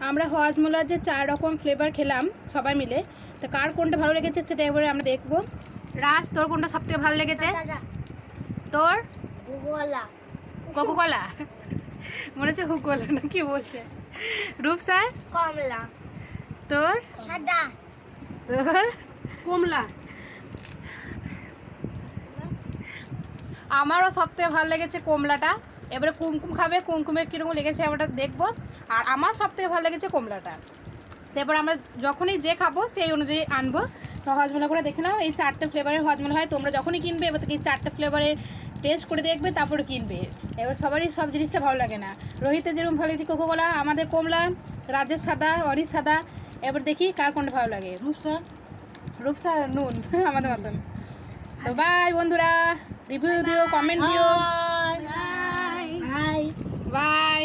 আমরা হজমোলার যে 4 রকম ফ্লেভার খেলাম সবাই মিলে, তো কার কোনটা ভালো লেগেছে সেটা এবারে আমরা দেখবো। রাজ, তোর কোনটা সবথেকে ভালো লেগেছে? তোর কোকোকলা মনে হচ্ছে হুকোলা না কি বলছে। রূপ স্যার? কমলা। তোর? সাদা। তোর? কমলা। আমারও সবথেকে ভালো লেগেছে কমলাটা। এবারে কুমকুম খাবে, কুমকুমের কীরকম লেগেছে আমরা দেখবো। আর আমার সবথেকে ভালো লেগেছে কমলাটা। তারপর আমরা যখনই যে খাবো সেই অনুযায়ী আনবো। তো হজমোলা করে দেখে নাও, এই 4টে ফ্লেভারের হজমোলা হয়। তোমরা যখনই কিনবে এবার থেকে এই 4টে ফ্লেভারের টেস্ট করে দেখবে, তারপরে কিনবে। এবার সবারই সব জিনিসটা ভালো লাগে না। রোহিতের যেরকম ভালো লেগেছে কোকোকোলা, আমাদের কমলা, রাজের সাদা, অরির সাদা। এবার দেখি কার কোনটা ভালো লাগে। রূপসা নুন আমাদের মতন। তো বাই বন্ধুরা, রিভিউ দিও, কমেন্ট দিও। বাই। বাই।